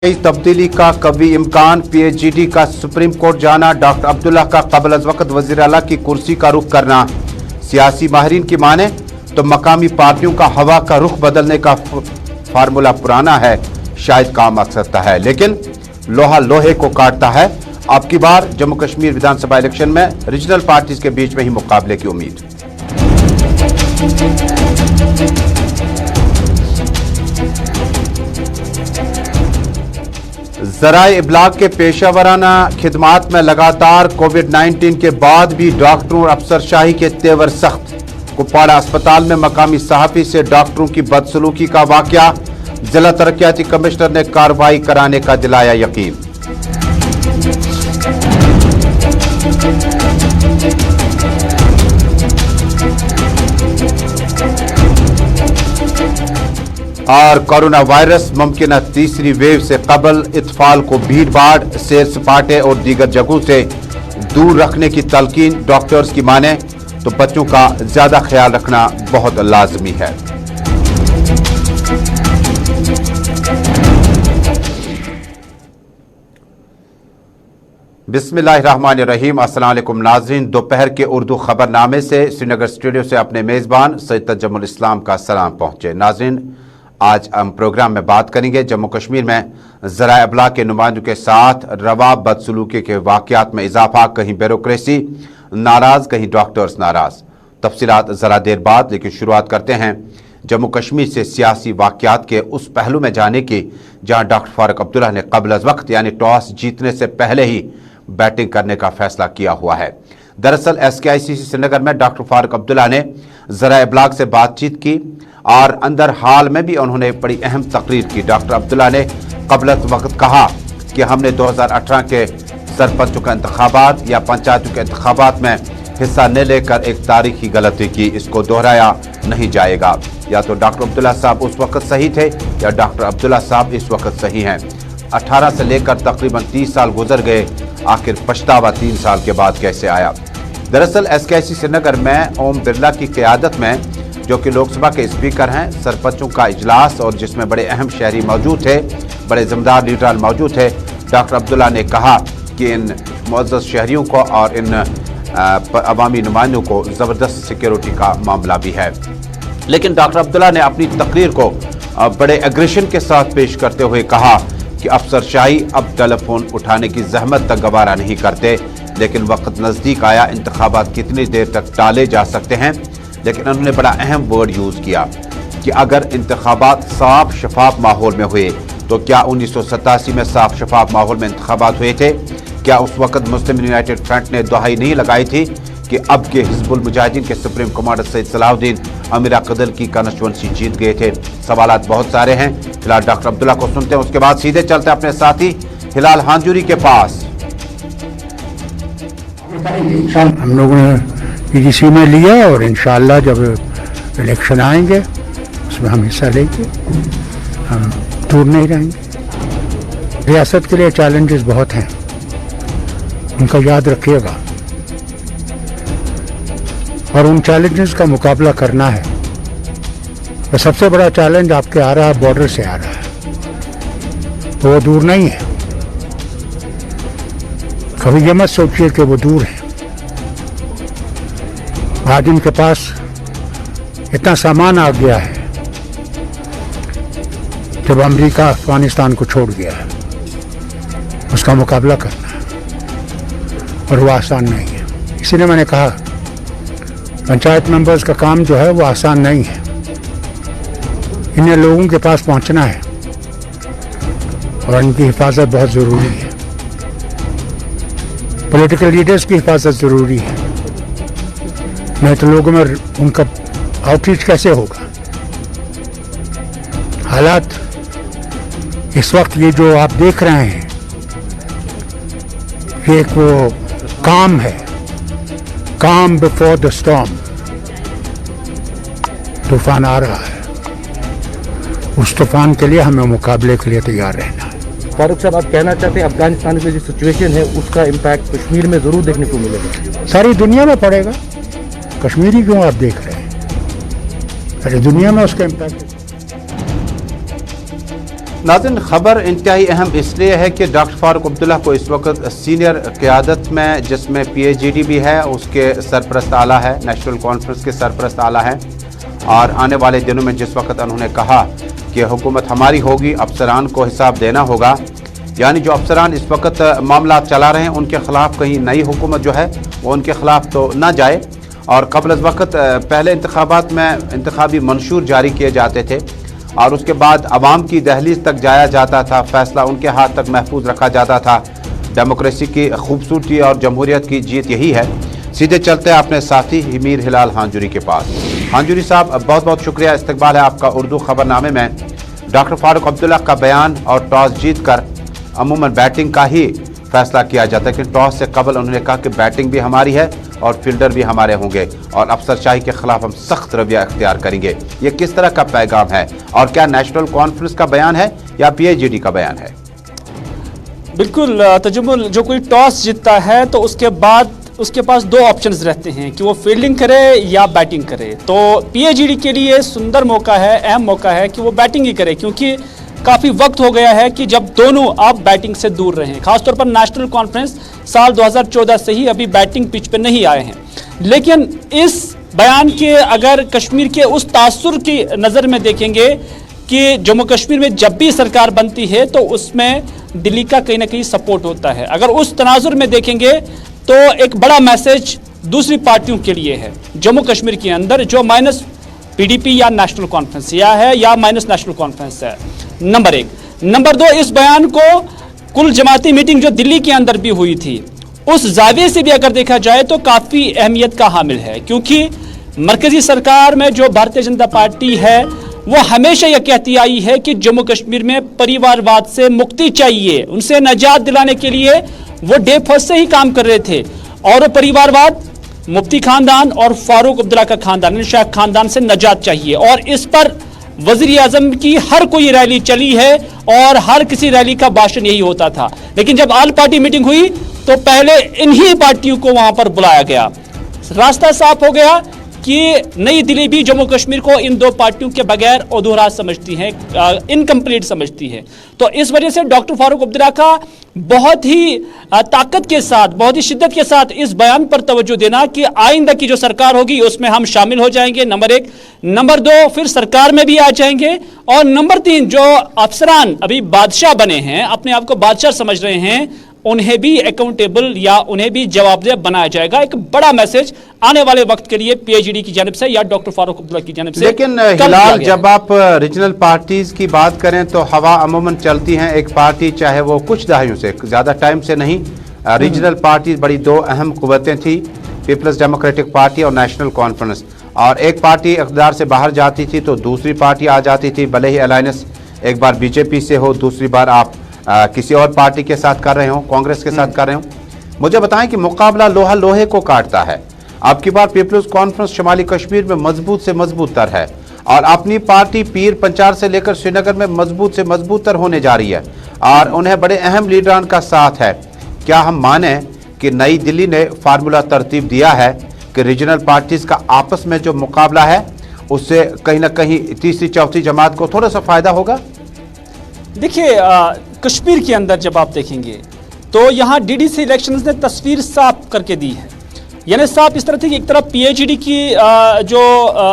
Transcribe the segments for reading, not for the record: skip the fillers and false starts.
तब्दीली का कभी इम्कान। पीएचईडी का सुप्रीम कोर्ट जाना। डॉक्टर अब्दुल्ला का कबल अज वक्त वज़ीर आला की कुर्सी का रुख करना। सियासी माहिरीन की माने तो मकामी पार्टियों का हवा का रुख बदलने का फार्मूला पुराना है, शायद काम आ सकता है, लेकिन लोहा लोहे को काटता है। अब की बार जम्मू कश्मीर विधानसभा इलेक्शन में रीजनल पार्टीज के बीच में ही मुकाबले की उम्मीद। ज़राए इब्लाग के पेशावराना खिदमात में लगातार कोविड-19 के बाद भी डॉक्टरों और अफसरशाही के तेवर सख्त। कुपवाड़ा अस्पताल में मकामी सहाफ़ी से डॉक्टरों की बदसलूकी का वाकया। जिला तरक्याती कमिश्नर ने कार्रवाई कराने का दिलाया यकीन। और कोरोना वायरस मुमकिन तीसरी वेव से कबल इत्फाल को भीड़ भाड़, सैर सपाटे और दीगर जगहों से दूर रखने की तलकीन। डॉक्टर्स की माने तो बच्चों का ज्यादा ख्याल रखना बहुत लाजमी है। बिस्मिल्लाहिर्रहमानिर्रहीम। अस्सलाम वालेकुम नाज़रीन, दोपहर के उर्दू खबरनामे से श्रीनगर स्टूडियो से अपने मेज़बान सैयद तजुल इस्लाम का सलाम पहुंचे। नाज़रीन, आज हम प्रोग्राम में बात करेंगे जम्मू कश्मीर में ज़राए इब्लाग के नुमाइंदों के साथ रवा बदसलूकी के वाक़यात में इजाफा। कहीं ब्यूरोक्रेसी नाराज, कहीं डॉक्टर्स नाराज। तफसीलात ज़रा देर बाद, लेकिन शुरुआत करते हैं जम्मू कश्मीर से सियासी वाक़यात के उस पहलू में जाने की जहां डॉक्टर फारूक अब्दुल्ला ने कबल अज वक्त यानी टॉस जीतने से पहले ही बैटिंग करने का फैसला किया हुआ है। दरअसल SKICC श्रीनगर में डॉक्टर फारूक अब्दुल्ला ने ज़राए इब्लाग से बातचीत की और अंदर हाल में भी उन्होंने बड़ी अहम तकरीर की। डॉक्टर अब्दुल्ला ने कबल वक्त कहा कि हमने 2018 के सरपंचों के इंतखाबात या पंचायतों के इंतखाबात में हिस्सा न लेकर एक तारीखी गलती की, इसको दोहराया नहीं जाएगा। या तो डॉक्टर अब्दुल्ला साहब उस वक्त सही थे या डॉक्टर अब्दुल्ला साहब इस वक्त सही हैं। 18 से लेकर तकरीबन 30 साल गुजर गए, आखिर पछतावा 3 साल के बाद कैसे आया। दरअसल SKICC श्रीनगर में ओम बिरला की क़यादत में, जो कि लोकसभा के स्पीकर हैं, सरपंचों का इजलास और जिसमें बड़े अहम शहरी मौजूद थे, बड़े ज़िम्मेदार लीडरान मौजूद थे। डॉक्टर अब्दुल्ला ने कहा कि इन मुअज़्ज़ज़ शहरियों को और इन अवामी नुमाइंदों को ज़बरदस्त सिक्योरिटी का मामला भी है। लेकिन डॉक्टर अब्दुल्ला ने अपनी तकरीर को बड़े एग्रेशन के साथ पेश करते हुए कहा कि अफसरशाही अब टेलीफोन उठाने की जहमत तक गवारा नहीं करते, लेकिन वक्त नज़दीक आया, इंतखाबात कितनी देर तक टाले जा सकते हैं। लेकिन उन्होंने बड़ा अहम वर्ड यूज़ किया कि अगर इंतखाबात साफ शफाफ माहौल में हुए तो क्या 1987 में साफ शफाफ माहौल में इंतखाबात हुए थे? क्या उस वक्त मुस्लिम यूनाइटेड फ्रंट ने दुहाई नहीं लगाई थी कि अब के हिजबुल मुजाहिदीन के सुप्रीम कमांडर सैयद सलाहुद्दीन अमीरा कदर की कॉन्स्टिट्यूएंसी जीत गए थे? सवालात बहुत सारे हैं। फिलहाल डॉक्टर अब्दुल्ला को सुनते हैं, उसके बाद सीधे चलते हैं अपने साथी हिलाल हांजूरी के पास। हम लोगों ने PDC में लिया और इंशाअल्लाह जब इलेक्शन आएंगे उसमें हम हिस्सा लेंगे, हम दूर नहीं रहेंगे। रियासत के लिए चैलेंजेस बहुत हैं, उनका याद रखिएगा, और उन चैलेंजेस का मुकाबला करना है। और सबसे बड़ा चैलेंज आपके आ रहा है, बॉर्डर से आ रहा है, तो वो दूर नहीं है। कभी ये मत सोचिए कि वो दूर है। आज इनके पास इतना सामान आ गया है जब अमेरिका अफगानिस्तान को छोड़ गया है, उसका मुकाबला करना है और वो आसान नहीं है। इसीलिए मैंने कहा पंचायत मेंबर्स का काम जो है वो आसान नहीं है। इन्हें लोगों के पास पहुंचना है और इनकी हिफाजत बहुत ज़रूरी है। पॉलिटिकल लीडर्स की हिफाजत ज़रूरी है, नहीं तो लोगों में उनका आउटरीच कैसे होगा। हालात इस वक्त ये जो आप देख रहे हैं, ये एक वो काम है, काम बिफोर द स्टॉर्म। तूफान आ रहा है, उस तूफान के लिए हमें मुकाबले के लिए तैयार रहना है। फारूक साहब, आप कहना चाहते हैं अफगानिस्तान की जो सिचुएशन है उसका इम्पैक्ट कश्मीर में ज़रूर देखने को मिलेगा? सारी दुनिया में पड़ेगा, कश्मीरी क्यों आप देख रहे हैं, सारी दुनिया में उसका इम्पैक्ट। नाज़रीन, खबर इंतहाई अहम इसलिए है कि डॉक्टर फारूक अब्दुल्ला को इस वक्त सीनियर क़यादत में, जिसमें PhD भी है, उसके सरपरस्त आला है, नेशनल कॉन्फ्रेंस के सरपरस्त आला है, और आने वाले दिनों में जिस वक्त उन्होंने कहा कि हुकूमत हमारी होगी, अफसरान को हिसाब देना होगा, यानी जो अफसरान इस वक्त मामला चला रहे हैं उनके ख़िलाफ़ कहीं नई हुकूमत जो है वो उनके ख़िलाफ़ तो ना जाए। और कबल अज़ वक्त पहले इंतखाबात में इंतखाबी मंशूर जारी किए जाते थे और उसके बाद अवाम की दहलीज तक जाया जाता था, फ़ैसला उनके हाथ तक महफूज रखा जाता था। डेमोक्रेसी की खूबसूरती और जमहूरियत की जीत यही है। सीधे चलते हैं अपने साथी हीमीर हिलाल हांजुरी के पास। हांजुरी साहब, बहुत बहुत शुक्रिया, इस्तकबाल है आपका उर्दू खबरनामे में। डॉक्टर फारूक अब्दुल्ला का बयान और टॉस जीत कर अमूमन बैटिंग का ही फैसला किया जाता है, लेकिन टॉस से कबल उन्होंने कहा कि बैटिंग भी हमारी है और फील्डर भी हमारे होंगे और अफसरशाही के खिलाफ हम सख्त रवैया इख्तियार करेंगे। ये किस तरह का पैगाम है और क्या नेशनल कॉन्फ्रेंस का बयान है या PhD का बयान है? बिल्कुल तजम्मुल, जो कोई टॉस जीतता है तो उसके बाद उसके पास दो ऑप्शंस रहते हैं कि वो फील्डिंग करे या बैटिंग करे। तो PhD के लिए सुंदर मौका है, अहम मौका है कि वो बैटिंग ही करे, क्योंकि काफ़ी वक्त हो गया है कि जब दोनों अब बैटिंग से दूर रहे हैं। खासतौर पर नेशनल कॉन्फ्रेंस साल 2014 से ही अभी बैटिंग पिच पे नहीं आए हैं। लेकिन इस बयान के अगर कश्मीर के उस तासुर की नज़र में देखेंगे कि जम्मू कश्मीर में जब भी सरकार बनती है तो उसमें दिल्ली का कहीं ना कहीं सपोर्ट होता है, अगर उस तनाजुर में देखेंगे तो एक बड़ा मैसेज दूसरी पार्टियों के लिए है जम्मू कश्मीर के अंदर, जो माइनस PDP या नेशनल कॉन्फ्रेंस या माइनस नेशनल कॉन्फ्रेंस है। नंबर एक। नंबर दो, इस बयान को कुल जमाती मीटिंग जो दिल्ली के अंदर भी हुई थी उस जाविये से भी अगर देखा जाए तो काफ़ी अहमियत का हामिल है, क्योंकि मरकजी सरकार में जो भारतीय जनता पार्टी है वो हमेशा यह कहती आई है कि जम्मू कश्मीर में परिवारवाद से मुक्ति चाहिए, उनसे निजात दिलाने के लिए वो डे फर्स्ट से ही काम कर रहे थे। और वो परिवारवाद मुफ्ती खानदान और फारूक अब्दुल्ला का खानदान, शाह खानदान से निजात चाहिए, और इस पर वज़ीर आज़म की हर कोई रैली चली है और हर किसी रैली का भाषण यही होता था। लेकिन जब ऑल पार्टी मीटिंग हुई तो पहले इन्हीं पार्टियों को वहां पर बुलाया गया। रास्ता साफ हो गया कि नई दिल्ली भी जम्मू कश्मीर को इन दो पार्टियों के बगैर अधूरा समझती है, इनकम्प्लीट समझती है। तो इस वजह से डॉक्टर फारूक अब्दुल्ला का बहुत ही ताकत के साथ, बहुत ही शिद्दत के साथ इस बयान पर तवज्जो देना कि आइंदा की जो सरकार होगी उसमें हम शामिल हो जाएंगे, नंबर एक। नंबर दो, फिर सरकार में भी आ जाएंगे। और नंबर तीन, जो अफसरान अभी बादशाह बने हैं, अपने आप को बादशाह समझ रहे हैं, उन्हें भी अकाउंटेबल या उन्हें भी जवाबदेह बनाया जाएगा। एक बड़ा मैसेज आने वाले वक्त के लिए PhD की जानिब से या डॉक्टर फारूक अब्दुल्ला की जानिब से। लेकिन हिलाल, जब आप रीजनल पार्टीज की बात करें तो हवा अमूमन चलती हैं एक पार्टी, चाहे वो कुछ दहाइयों से, ज़्यादा टाइम से नहीं, रीजनल पार्टी बड़ी दो अहम कुव्वतें थी, पीपल्स डेमोक्रेटिक पार्टी और नेशनल कॉन्फ्रेंस। और एक पार्टी इक़्तिदार से बाहर जाती थी तो दूसरी पार्टी आ जाती थी, भले ही अलायंस एक बार BJP से हो, दूसरी बार आप किसी और पार्टी के साथ कर रहे हो, कांग्रेस के साथ कर रहे हो। मुझे बताएं कि मुकाबला लोहा लोहे को काटता है। अब की बार पीपल्स कॉन्फ्रेंस शुमाली कश्मीर में मजबूत से मजबूत तर है और अपनी पार्टी पीर पंचार से लेकर श्रीनगर में मजबूत से मजबूत तर होने जा रही है और उन्हें बड़े अहम लीडरान का साथ है। क्या हम माने कि नई दिल्ली ने फार्मूला तरतीब दिया है कि रीजनल पार्टीज का आपस में जो मुकाबला है उससे कहीं ना कहीं तीसरी चौथी जमात को थोड़ा सा फायदा होगा? देखिए, कश्मीर के अंदर जब आप देखेंगे तो यहाँ DDC इलेक्शंस ने तस्वीर साफ करके दी है। यानी साफ इस तरह थी कि एक तरफ PhD की जो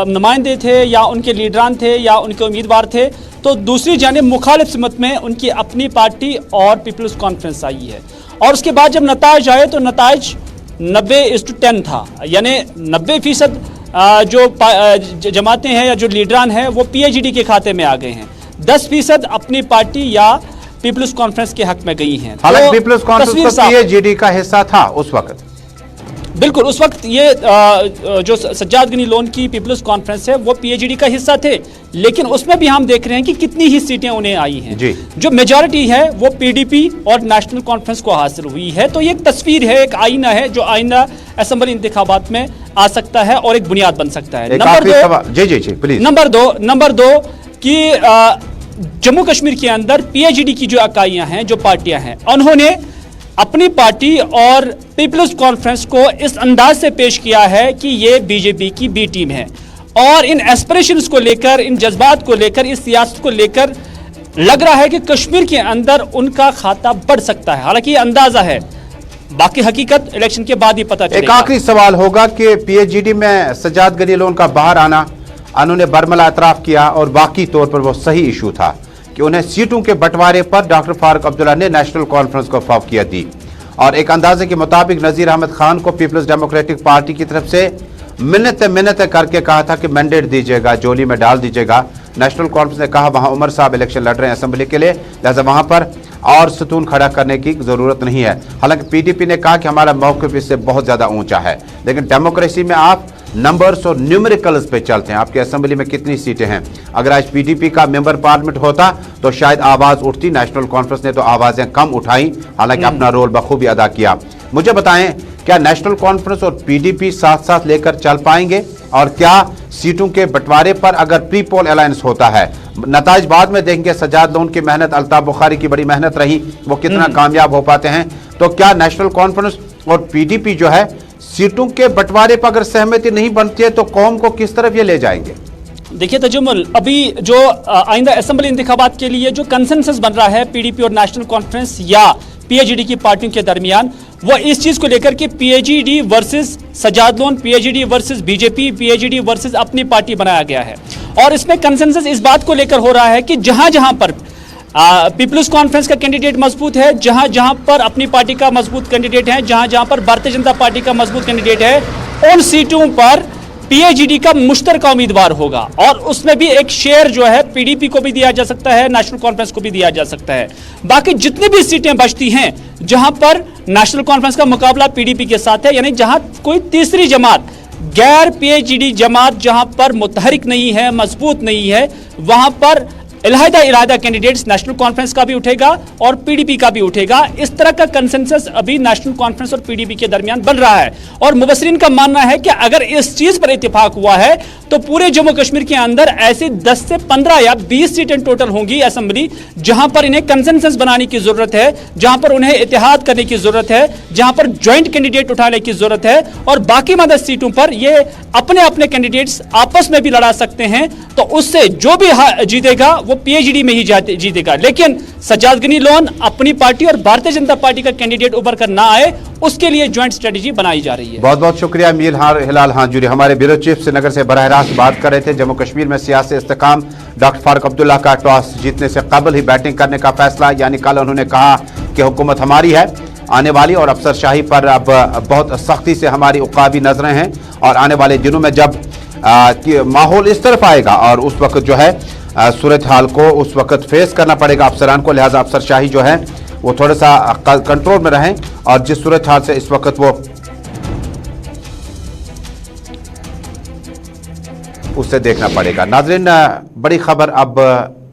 नुमाइंदे थे या उनके लीडरान थे या उनके उम्मीदवार थे, तो दूसरी जानिब मुखालिफ सिमत में उनकी अपनी पार्टी और पीपल्स कॉन्फ्रेंस आई है। और उसके बाद जब नताइज आए तो नताइज 90:10 था, यानी 90% जो जमातें हैं या जो लीडरान हैं वो PhD के खाते में आ गए हैं, 10% अपनी पार्टी या पीपल्स कॉन्फ्रेंस के हक में गई हैं। हालांकि पीपल्स कॉन्फ्रेंस का PhD का हिस्सा था उस वक्त। बिल्कुल, उस वक्त ये जो सज्जाद गनी लोन की पीपल्स कॉन्फ्रेंस है वो PhD का हिस्सा थे, लेकिन उसमें भी हम देख रहे हैं कि कितनी ही सीटें उन्हें आई हैं जी। जो मेजॉरिटी है वो PDP और नेशनल कॉन्फ्रेंस को हासिल हुई है। तो ये एक तस्वीर है, एक आईना है जो आइंदा असेंबली इंतखाबात में आ सकता है और एक बुनियाद बन सकता है। नंबर दो कि जम्मू कश्मीर के अंदर PhD की जो इकाइयां हैं, जो पार्टियां हैं, उन्होंने अपनी पार्टी और पीपल्स कॉन्फ्रेंस को इस अंदाज से पेश किया है कि ये BJP की B टीम है और इन एस्पिरेशंस को लेकर, इन जज्बात को लेकर, इस सियासत को लेकर लग रहा है कि कश्मीर के अंदर उनका खाता बढ़ सकता है। हालांकि ये अंदाजा है, बाकी हकीकत इलेक्शन के बाद ही पता एक चलेगा। आखिरी सवाल होगा कि पीएचईडी में सजाद गनी लोन का बाहर आना, उन्होंने बरमला एतराफ किया और बाकी तौर पर वो सही इशू था कि उन्हें सीटों के बंटवारे पर डॉक्टर फारूक अब्दुल्ला ने नेशनल कॉन्फ्रेंस को फौकियत दी और एक अंदाजे के मुताबिक नजीर अहमद खान को पीपल्स डेमोक्रेटिक पार्टी की तरफ से मिन्नतें करके कहा था कि मैंडेट दीजिएगा, जोली में डाल दीजिएगा। नेशनल कॉन्फ्रेंस ने कहा वहां उमर साहब इलेक्शन लड़ रहे हैं असेंबली के लिए, लिहाजा वहां पर और सतून खड़ा करने की जरूरत नहीं है। हालांकि पीडीपी ने कहा कि हमारा मौक़िफ़ इससे बहुत ज्यादा ऊंचा है, लेकिन डेमोक्रेसी में आप नंबर्स और न्यूमेरिकल्स पे चलते हैं। आपके असेंबली में कितनी सीटें हैं? अगर आज पीडीपी का मेंबर पार्लियामेंट होता तो शायद आवाज उठती। नेशनल कॉन्फ्रेंस ने तो आवाजें कम उठाई, हालांकि अपना रोल बखूबी अदा किया। मुझे बताएं, क्या नेशनल कॉन्फ्रेंस और पीडीपी साथ साथ लेकर चल पाएंगे? और क्या सीटों के बंटवारे पर अगर प्री पोल अलायंस होता है, नताइज बाद में देखेंगे। सजाद लोन की मेहनत, अल्ताफ बुखारी की बड़ी मेहनत रही, वो कितना कामयाब हो पाते हैं। तो क्या नेशनल कॉन्फ्रेंस और पीडीपी जो है सीटों के बंटवारे पर अगर सहमति नहीं बनती है तो कौम को किस तरफ ये ले जाएंगे? देखिए तजुम्मुल, अभी जो आइंदा असेंबली इंतखाबात के लिए जो कंसेंसस बन रहा है पीडीपी और नेशनल कॉन्फ्रेंस या पीएचईडी की पार्टियों के दरमियान, वो इस चीज को लेकर के PHED versus Sajad Lone, PHED versus BJP, PHED versus Apni Party बनाया गया है। और इसमें कंसेंसस इस बात को लेकर हो रहा है कि जहां जहां पर पीपल्स कॉन्फ्रेंस का कैंडिडेट मजबूत है, जहां जहां पर अपनी पार्टी का मजबूत कैंडिडेट है, जहां जहां पर भारतीय जनता पार्टी का मजबूत कैंडिडेट है, उन सीटों पर पीएचईडी का मुश्तरका उम्मीदवार होगा। और उसमें भी एक शेयर जो है पीडीपी को भी दिया जा सकता है, नेशनल कॉन्फ्रेंस को भी दिया जा सकता है। बाकी जितनी भी सीटें बचती हैं जहां पर नेशनल कॉन्फ्रेंस का मुकाबला पीडीपी के साथ है, यानी जहां कोई तीसरी जमात, गैर पीएचईडी जमात जहां पर मुतहरिक नहीं है, मजबूत नहीं है, वहां पर इलाहिदा कैंडिडेट्स नेशनल कॉन्फ्रेंस का भी उठेगा और पीडीपी का भी उठेगा। इस तरह का कंसेंसस अभी नेशनल कॉन्फ्रेंस और पीडीपी के दरमियान बन रहा है। और मुबसरीन का मानना है कि अगर इस चीज पर इत्तेफाक हुआ है तो पूरे जम्मू कश्मीर के अंदर ऐसी 10 से 15 या 20 सीटें टोटल होंगी असेंबली, जहां पर इन्हें कंसेंसस बनाने की जरूरत है, जहां पर उन्हें इत्तेहाद करने की जरूरत है, जहां पर ज्वाइंट कैंडिडेट उठाने की जरूरत है। और बाकी मदद सीटों पर ये अपने अपने कैंडिडेट्स आपस में भी लड़ा सकते हैं, तो उससे जो भी जीतेगा वो पीएचईडी में ही जीतेगा। लेकिन सजाद गनी लोन, अपनी पार्टी और भारतीय जनता पार्टी का कैंडिडेट उभर कर ना आए, उसके लिए ज्वाइंट स्ट्रेटेजी बनाई जा रही है। बहुत बहुत शुक्रिया मीर हिलाल हांजुरी, हमारे ब्यूरो चीफ श्रीनगर से बराह रास्त बात कर रहे थे। जम्मू कश्मीर में सियासी इस्तेकाम, डॉक्टर फारूक अब्दुल्ला का टॉस जीतने से कबल ही बैटिंग करने का फैसला, यानी कल उन्होंने कहा कि हुकूमत हमारी है आने वाली और अफसरशाही पर अब बहुत सख्ती से हमारी उकाबी नजरें हैं। और आने वाले दिनों में जब माहौल इस तरफ आएगा और उस वक्त जो है सूरत हाल को उस वक्त फेस करना पड़ेगा अफसरान को, लिहाजा अफसरशाही जो है वो थोड़ा सा कंट्रोल में रहें और जिस सूरत हाल से इस वक्त वो उससे देखना पड़ेगा। नाज़रीन, बड़ी खबर अब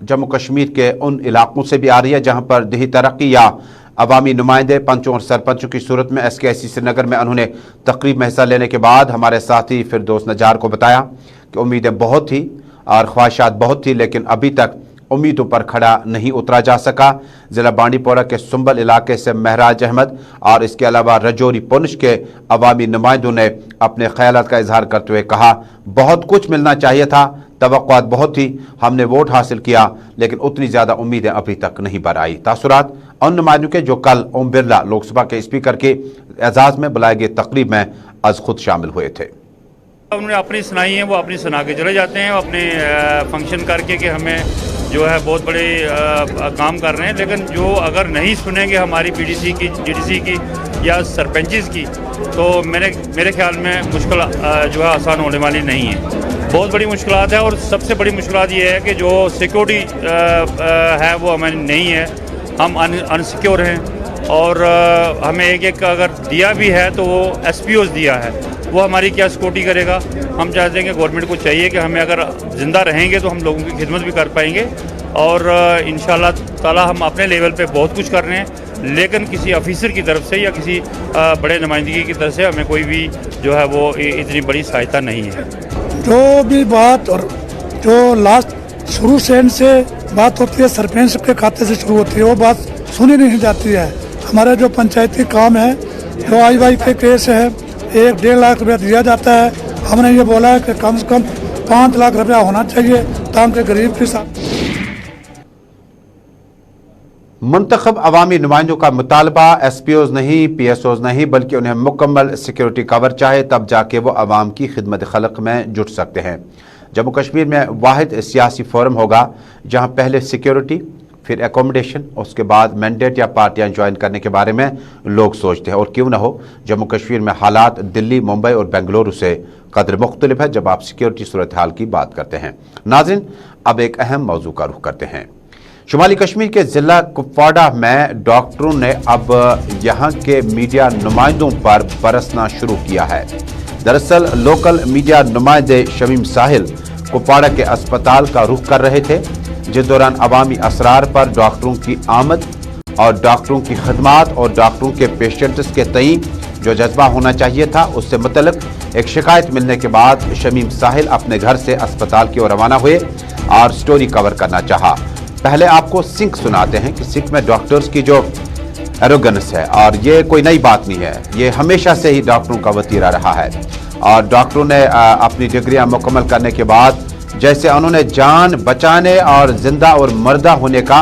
जम्मू कश्मीर के उन इलाकों से भी आ रही है जहां पर देही तरक्की या अवामी नुमाइंदे पंचों और सरपंचों की सूरत में SKIC श्रीनगर में उन्होंने तकरीब में हिस्सा लेने के बाद हमारे साथी फिरदौस नजार को बताया कि उम्मीदें बहुत थी और ख्वाहिशात बहुत थी, लेकिन अभी तक उम्मीदों पर खड़ा नहीं उतरा जा सका। ज़िला बांडीपोरा के सुंबल इलाके से महराज अहमद और इसके अलावा रजौरी पुंछ के अवामी नुमाइंदों ने अपने ख्यालात का इजहार करते हुए कहा, बहुत कुछ मिलना चाहिए था, तवक्कुआत बहुत थी, हमने वोट हासिल किया, लेकिन उतनी ज़्यादा उम्मीदें अभी तक नहीं बर आई। तासुरात उन नुमाइंदों के जो कल ओम बिरला लोकसभा के स्पीकर के एजाज़ में बुलाए गए तकरीब में आज खुद शामिल हुए थे। उन्होंने अपनी सुनाई है, वो अपनी सुना के चले जाते हैं, अपने फंक्शन करके कि हमें जो है बहुत बड़े काम कर रहे हैं। लेकिन जो अगर नहीं सुनेंगे हमारी पीडीसी की, जीडीसी की या सरपंचेस की, तो मेरे ख्याल में मुश्किल जो है आसान होने वाली नहीं है। बहुत बड़ी मुश्किलात है और सबसे बड़ी मुश्किलात ये है कि जो सिक्योरिटी है वो हमें नहीं है, हम अनसिक्योर हैं और हमें एक अगर दिया भी है तो वो SPOs दिया है, वो हमारी क्या सिक्योरिटी करेगा। हम चाहते हैं कि गवर्नमेंट को चाहिए कि हमें अगर ज़िंदा रहेंगे तो हम लोगों की खिदमत भी कर पाएंगे और इंशाअल्लाह ताला हम अपने लेवल पे बहुत कुछ कर रहे हैं, लेकिन किसी ऑफिसर की तरफ से या किसी बड़े नुमाइंदगी की तरफ से हमें कोई भी जो है वो इतनी बड़ी सहायता नहीं है। जो भी बात और जो लास्ट शुरू से एंड से बात होती है सरपंच के खाते से शुरू होती है, वो बात सुनी नहीं जाती है। हमारे जो पंचायती काम है, जो IY के केस है, 1-1.5 लाख रुपया दिया जाता है। हमने ये बोला है कि कम से कम 5 लाख रुपया होना चाहिए ताकि गरीब के साथ मुंतखब अवामी नुमाइंदों का मुतालबा SPOs नहीं, PSOs नहीं, बल्कि उन्हें मुकम्मल सिक्योरिटी कवर चाहे, तब जाके वो अवाम की खिदमत खल्क में जुट सकते हैं। जम्मू कश्मीर में वाहिद सियासी फोरम होगा जहां पहले सिक्योरिटी, फिर एकोमोडेशन, उसके बाद मैंडेट या पार्टियां ज्वाइन करने के बारे में लोग सोचते हैं। और क्यों ना हो, जम्मू कश्मीर में हालात दिल्ली, मुंबई और बेंगलुरु से कदर मुख्तलिफ है जब आप सिक्योरिटी सूरत हाल की बात करते हैं। नाज़रीन, अब एक अहम मौजू का रुख करते हैं। शुमाली कश्मीर के ज़िला कुपवाड़ा में डॉक्टरों ने अब यहाँ के मीडिया नुमाइंदों पर बरसना शुरू किया है। दरअसल लोकल मीडिया नुमाइंदे शमीम साहिल कुपवाड़ा के अस्पताल का रुख कर रहे थे, जिस दौरान अवामी असरार पर डॉक्टरों की आमद और डॉक्टरों की खदमात और डॉक्टरों के पेशेंट्स के तई जो जज्बा होना चाहिए था उससे मुतल्लिक एक शिकायत मिलने के बाद शमीम साहिल अपने घर से अस्पताल की ओर रवाना हुए और स्टोरी कवर करना चाहा। पहले आपको सिंक सुनाते हैं कि सिंक में डॉक्टर्स की जो एरोगेंस है, और ये कोई नई बात नहीं है, ये हमेशा से ही डॉक्टरों का वतीरा रहा है। और डॉक्टरों ने अपनी डिग्रियां मुकम्मल करने के बाद जैसे उन्होंने जान बचाने और जिंदा और मर्दा होने का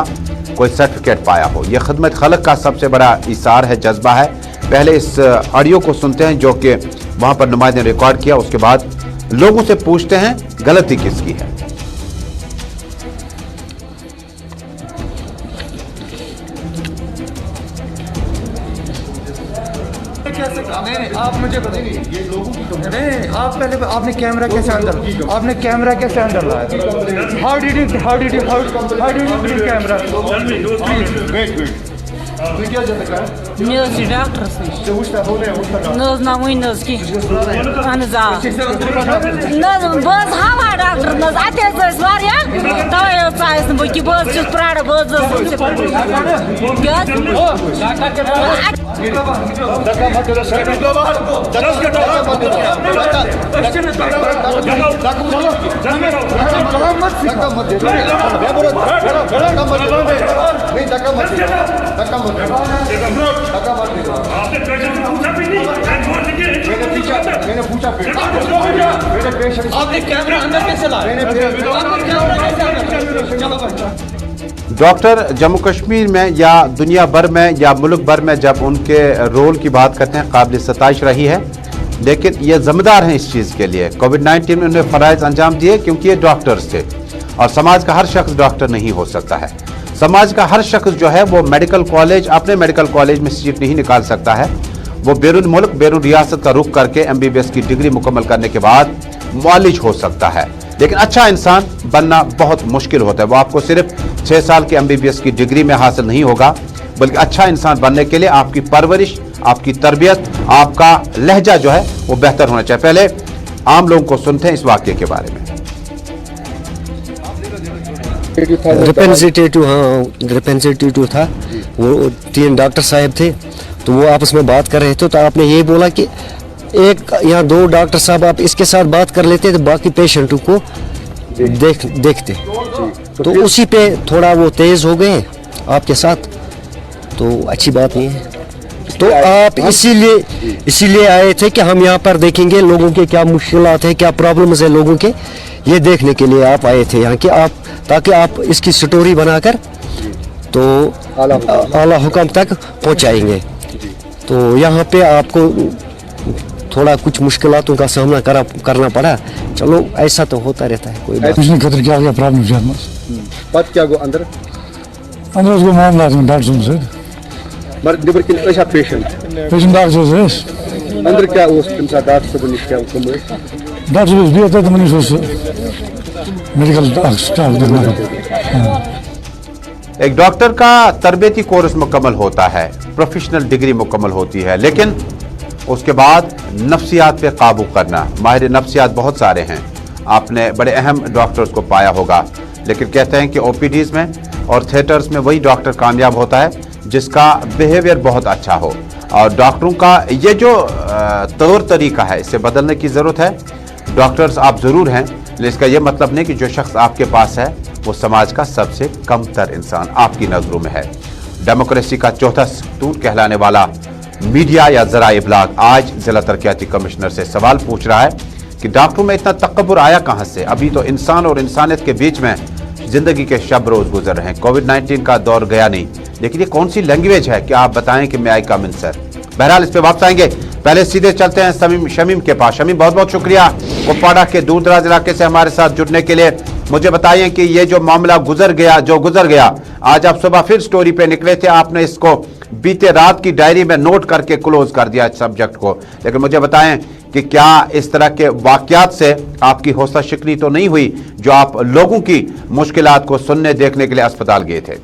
कोई सर्टिफिकेट पाया हो। यह खिदमत खल्क का सबसे बड़ा इशार है, जज्बा है। पहले इस ऑडियो को सुनते हैं जो कि वहाँ पर नुमाइंदे ने रिकॉर्ड किया, उसके बाद लोगों से पूछते हैं गलती किसकी है। नहीं, आप मुझे बताइए ये लोगों की नहीं, आप पहले आपने कैमरा कैसे अंदर लाया? How did you bring camera? Nós doctors nós não nós que anos nós bus hava doctor nós até as várias então eu saio no que bus just para bus मैंने पूछा आपने कैमरा अंदर कैसे लाया? Doctor Jammu Kashmir में या दुनिया भर में या मुल्क भर में जब उनके रोल की बात करते हैं काबिल सताइश रही है, लेकिन ये जिम्मेदार हैं इस चीज़ के लिए। कोविड-19 में उन्हें फ़राइज़ अंजाम दिए क्योंकि ये डॉक्टर्स थे, और समाज का हर शख्स डॉक्टर नहीं हो सकता है। समाज का हर शख्स जो है वो मेडिकल कॉलेज, अपने मेडिकल कॉलेज में सीट नहीं निकाल सकता है। वो बैरून मुल्क, बैरून रियासत का रुख करके MBBS की डिग्री मुकम्मल करने के बाद मुआलिज हो सकता है, लेकिन अच्छा इंसान बनना बहुत मुश्किल होता है। वो आपको सिर्फ 6 साल की MBBS की डिग्री में हासिल नहीं होगा, बल्कि अच्छा इंसान बनने के लिए आपकी परवरिश, आपकी तरबियत, आपका लहजा जो है वो बेहतर होना चाहिए। पहले आम लोगों को सुनते हैं इस वाक़े के बारे में। रिप्रेजेंटेटिव था, वो 3 डॉक्टर साहब थे, तो वो आपस में बात कर रहे थे। तो आपने ये बोला कि एक या 2 डॉक्टर साहब आप इसके साथ बात कर लेते तो बाकी पेशेंटों को देखते, तो उसी पे थोड़ा वो तेज हो गए आपके साथ, तो अच्छी बात नहीं है। तो आप इसीलिए आए थे कि हम यहाँ पर देखेंगे लोगों के क्या मुश्किलात है, क्या प्रॉब्लम्स है लोगों के, ये देखने के लिए आप आए थे यहाँ के, आप ताकि आप इसकी स्टोरी बनाकर तो आला हुक्म तक पहुँचाएंगे। तो यहाँ पे आपको थोड़ा कुछ मुश्किलातों का सामना करना पड़ा। चलो ऐसा तो होता रहता है, कोई बात नहीं। खतर क्या गया प्रॉब्लम से पत क्या गो अंदर उसको मामला डॉक्टर से मर निबर किन ऐसा पेशेंट डॉक्टर से अंदर क्या उस इंसान डॉक्टर से निश्चय हुक्म डॉक्टर भी होता तो मनीष मेडिकल स्टाफ देखना। एक डॉक्टर का तरबियती कोर्स मुकम्मल होता है, प्रोफेशनल डिग्री मुकम्मल होती है, लेकिन उसके बाद नफ्सियात पे काबू करना, माहिर नफ्सियात बहुत सारे हैं, आपने बड़े अहम डॉक्टर्स को पाया होगा, लेकिन कहते हैं कि OPDs में और थिएटर्स में वही डॉक्टर कामयाब होता है जिसका बिहेवियर बहुत अच्छा हो। और डॉक्टरों का ये जो तौर तरीका है इसे बदलने की ज़रूरत है। डॉक्टर्स आप ज़रूर हैं, लेकिन इसका ये मतलब नहीं कि जो शख्स आपके पास है वो समाज का सबसे कमतर इंसान आपकी नज़रों में है। डेमोक्रेसी का चौथा सतून कहलाने वाला मीडिया या ज़रा इब्लाग आज ज़िला तरक्याती कमिश्नर से सवाल पूछ रहा है कि डॉक्टरों में इतना तकब्बुर आया कहाँ से? अभी तो इंसान और इंसानियत के बीच में ज़िंदगी के शब रोज़ गुजर रहे हैं। कोविड-19 का दौर गया नहीं, लेकिन ये कौन सी लैंग्वेज है कि आप बताएं कि मैं आई कम इन सर। बहरहाल इस पे वापस आएंगे, पहले सीधे चलते हैं शमीम के पास। शमीम, बहुत बहुत शुक्रिया कुपवाड़ा के दूर दराज इलाके से हमारे साथ जुड़ने के लिए। मुझे बताइए कि ये जो मामला गुजर गया, आज आप सुबह फिर स्टोरी पे निकले थे, आपने इसको बीते रात की डायरी में नोट करके क्लोज कर दिया सब्जेक्ट को, लेकिन मुझे बताएं कि क्या इस तरह के वाकयात से आपकी हौसला शिकनी तो नहीं हुई जो आप लोगों की मुश्किलात को सुनने देखने के लिए अस्पताल गए थे?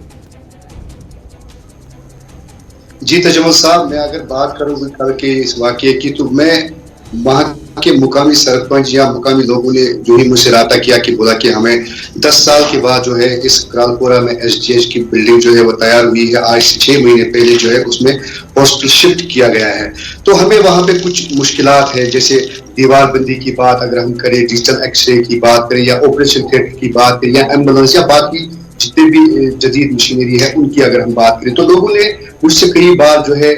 जी तजम्मुल साहब, मैं अगर बात करूँ कल के इस वाकये की, तो मैं वहाँ के मुकामी सरपंच या मुकामी लोगों ने जो ही मुझसे राब्ता किया कि बोला कि हमें 10 साल के बाद जो है इस करालपुरा में SGH की बिल्डिंग जो है वो तैयार हुई है, आज से 6 महीने पहले जो है उसमें हॉस्पिटल शिफ्ट किया गया है। तो हमें वहाँ पे कुछ मुश्किलात है, जैसे दीवार बंदी की बात अगर हम करें, डिजिटल एक्सरे की बात करें, या ऑपरेशन थिएटर की बात करें, या एम्बुलेंस, या बाकी जितने भी जदीद मशीनरी है उनकी अगर हम बात करें, तो लोगों ने मुझसे कई बार जो है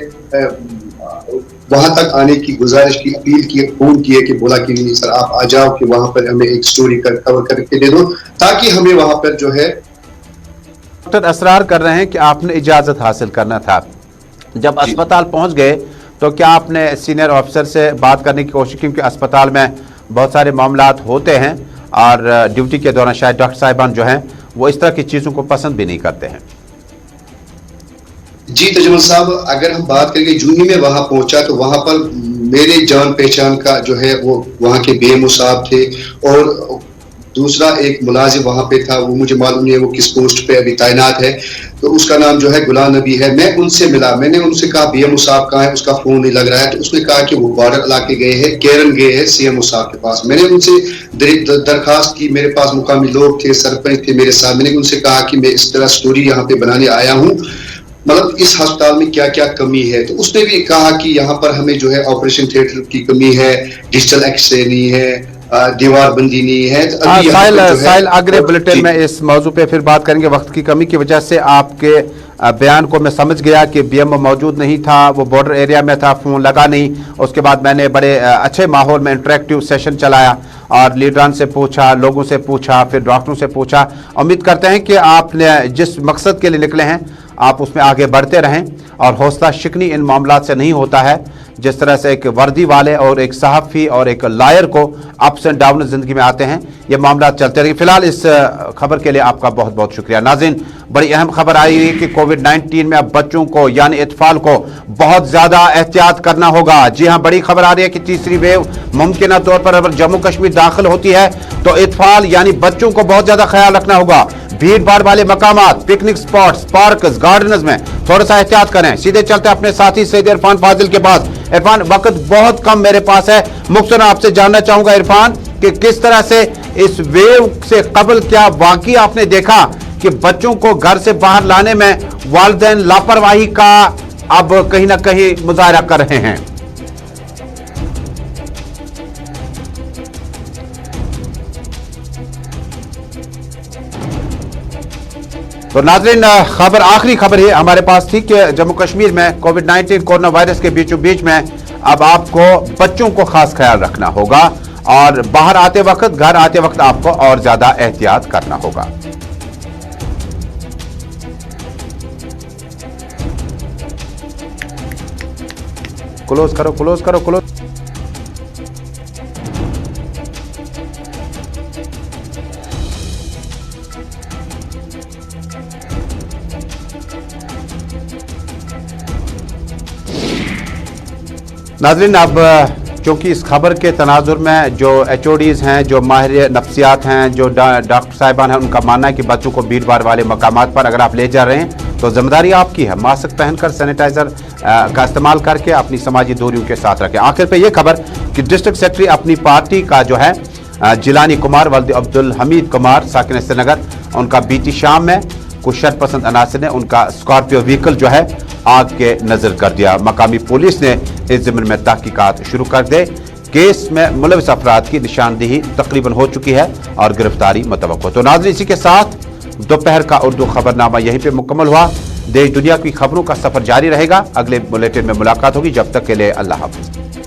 वहां तक आने की गुजारिश की, अपील की, फोन किए कि बोला कि नहीं सर आप आ जाओ कि वहां पर हमें एक स्टोरी कवर करके दे दो, ताकि हमें वहां पर जो है। डॉक्टर असरार कर रहे हैं कि आपने इजाजत हासिल करना था, जब अस्पताल पहुंच गए तो क्या आपने सीनियर ऑफिसर से बात करने की कोशिश की? क्योंकि अस्पताल में बहुत सारे मामलात होते हैं और ड्यूटी के दौरान शायद डॉक्टर साहिबान जो हैं वो इस तरह की चीज़ों को पसंद भी नहीं करते हैं। जी तजम्मुल साहब, अगर हम बात करेंगे, जूनी में वहां पहुंचा तो वहां पर मेरे जान पहचान का जो है वो वहां के BMO साहब थे, और दूसरा एक मुलाजिम वहां पे था, वो मुझे मालूम नहीं है वो किस पोस्ट पे अभी तैनात है, तो उसका नाम जो है गुलाम नबी है। मैं उनसे मिला, मैंने उनसे कहा BMO साहब कहाँ है, उसका फोन नहीं लग रहा है, तो उसने कहा कि वो बॉर्डर इलाके गए हैं, केरन गए हैं CMO साहब के पास। मैंने उनसे दरखास्त की, मेरे पास मुकामी लोग थे, सरपंच थे मेरे साथ, मैंने उनसे कहा कि मैं इस तरह स्टोरी यहाँ पे बनाने आया हूँ, मतलब इस अस्पताल में क्या क्या कमी है। तो उसने भी कहा कि यहाँ पर हमें जो है ऑपरेशन थिएटर की कमी है, डिजिटल एक्सरे नहीं है, दीवार बंदी नहीं है। साहिल अगले बुलेटिन में इस मौजू पे फिर बात करेंगे। वक्त की कमी की वजह से आपके बयान को मैं समझ गया कि BMO मौजूद नहीं था, वो बॉर्डर एरिया में था, फोन लगा नहीं। उसके बाद मैंने बड़े अच्छे माहौल में इंटरेक्टिव सेशन चलाया और लीडरान से पूछा, लोगों से पूछा, फिर डॉक्टरों से पूछा। उम्मीद करते हैं कि आपने जिस मकसद के लिए निकले हैं आप उसमें आगे बढ़ते रहें, और हौसला शिकनी इन मामलात से नहीं होता है। जिस तरह से एक वर्दी वाले और एक सहाफ़ी और एक लायर को अप्स एंड डाउन ज़िंदगी में आते हैं, ये मामला चलते रहे। फिलहाल इस खबर के लिए आपका बहुत बहुत शुक्रिया। नाज़रीन, बड़ी अहम खबर आई है कि कोविड-19 में अब बच्चों को यानी इत्फाल को बहुत ज़्यादा एहतियात करना होगा। जी हाँ, बड़ी खबर आ रही है कि तीसरी वेव मुमकिन तौर पर अगर जम्मू कश्मीर दाखिल होती है तो इत्फाल यानी बच्चों को बहुत ज़्यादा ख्याल रखना होगा। भीड़ भाड़ वाले मकामात, पिकनिक स्पॉट्स, पार्क्स, गार्डन्स में थोड़ा सा एहतियात करें। सीधे चलते अपने साथी सैयद इरफान फाजिल के पास। इरफान, वक्त बहुत कम मेरे पास है, मुख्तसर आपसे जानना चाहूंगा इरफान कि किस तरह से इस वेव से कबल क्या वाकई आपने देखा कि बच्चों को घर से बाहर लाने में वालिदैन लापरवाही का अब कहीं ना कहीं मुजाहरा कर रहे हैं? तो नाज़रीन, खबर आखिरी खबर है हमारे पास थी कि जम्मू कश्मीर में कोविड-19 कोरोना वायरस के बीचों बीच में अब आपको बच्चों को खास ख्याल रखना होगा और बाहर आते वक्त, घर आते वक्त आपको और ज्यादा एहतियात करना होगा। क्लोज करो, क्लोज करो, क्लोज। नाज़रीन, अब क्योंकि इस खबर के तनाजुर में जो HODs हैं, जो माहिर नफ्सियात हैं, जो डॉक्टर साहिबान हैं, उनका मानना है कि बच्चों को भीड़ भाड़ वाले मकामात पर अगर आप ले जा रहे हैं तो जिम्मेदारी आपकी है। मास्क पहनकर, सैनिटाइजर का इस्तेमाल करके अपनी समाजी दूरियों के साथ रखें। आखिर पे ये खबर कि डिस्ट्रिक्ट सेक्रेटरी अपनी पार्टी का जो है जिलानी कुमार वल्द अब्दुल हमीद कुमार साकिन श्रीनगर, उनका बीती शाम में कुछ शरपसंद अनासर ने उनका स्कॉर्पियो व्हीकल जो है आग के नजर कर दिया। मकामी पुलिस ने इस ज़िम्न में तहकीकात शुरू कर दे। केस में मुलविस अफराद की निशानदेही तकरीबन हो चुकी है और गिरफ्तारी मुतवक्को। तो नाज़रीन, इसी के साथ दोपहर का उर्दू खबरनामा यहीं पे मुकम्मल हुआ। देश दुनिया की खबरों का सफर जारी रहेगा। अगले बुलेटिन में मुलाकात होगी। जब तक के लिए अल्लाह हाफ़िज़।